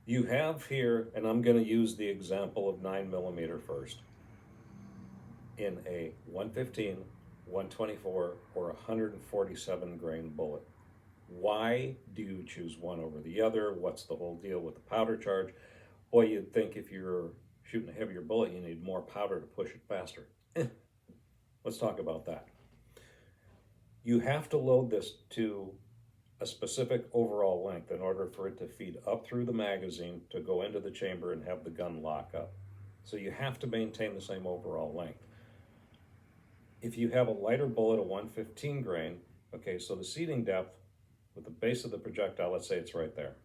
You have here, and I'm going to use the example of 9mm first, in a 115, 124, or 147 grain bullet. Why do you choose one over the other? What's the whole deal with the powder charge? Well, you'd think if you're shooting a heavier bullet, you need more powder to push it faster. Let's talk about that. You have to load this to a specific overall length in order for it to feed up through the magazine to go into the chamber and have the gun lock up. So you have to maintain the same overall length. If you have a lighter bullet, a 115 grain, okay, so the seating depth with the base of the projectile, let's say it's right there.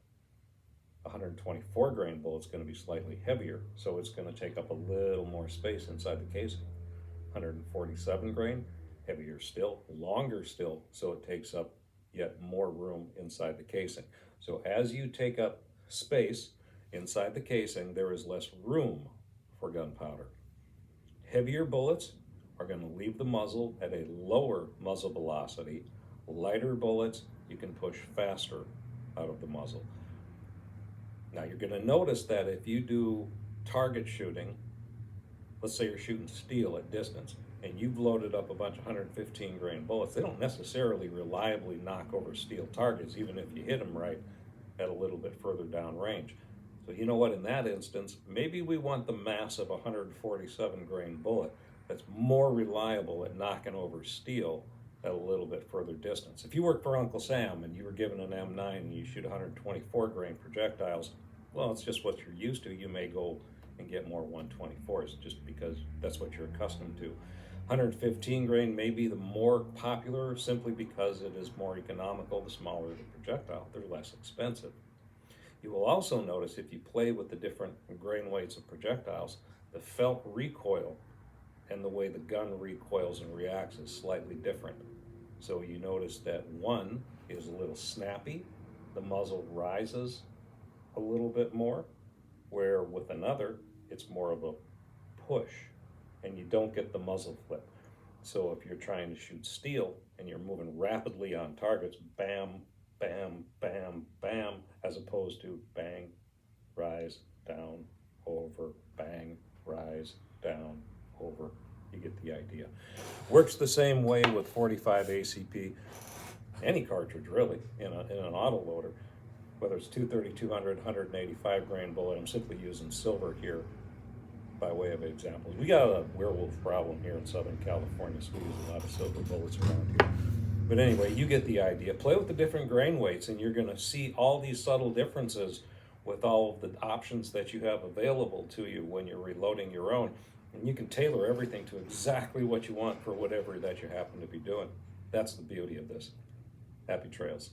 124 grain bullet's going to be slightly heavier, so it's going to take up a little more space inside the casing. 147 grain, heavier still, longer still, so it takes up yet more room inside the casing. So as you take up space inside the casing, there is less room for gunpowder. Heavier bullets are going to leave the muzzle at a lower muzzle velocity. Lighter bullets, you can push faster out of the muzzle. Now you're going to notice that if you do target shooting, let's say you're shooting steel at distance, and you've loaded up a bunch of 115 grain bullets, they don't necessarily reliably knock over steel targets, even if you hit them right at a little bit further down range. So you know what, in that instance, maybe we want the massive 147 grain bullet that's more reliable at knocking over steel at a little bit further distance. If you work for Uncle Sam and you were given an M9 and you shoot 124 grain projectiles, well, it's just what you're used to. You may go and get more 124s just because that's what you're accustomed to. 115 grain may be the more popular simply because it is more economical. The smaller the projectile, they're less expensive. You will also notice if you play with the different grain weights of projectiles, the felt recoil and the way the gun recoils and reacts is slightly different. So you notice that one is a little snappy, the muzzle rises a little bit more, where with another, it's more of a push, and you don't get the muzzle flip. So if you're trying to shoot steel and you're moving rapidly on targets, bam, bam, bam, bam, as opposed to bang, rise, down, over, bang, rise, down, over. You get the idea. Works the same way with 45 ACP, any cartridge really, in an autoloader, whether it's 230, 200, 185 grain bullet. I'm simply using silver here by way of examples. We got a werewolf problem here in Southern California, so we use a lot of silver bullets around here. But anyway, you get the idea. Play with the different grain weights and you're going to see all these subtle differences with all of the options that you have available to you when you're reloading your own. And you can tailor everything to exactly what you want for whatever that you happen to be doing. That's the beauty of this. Happy trails.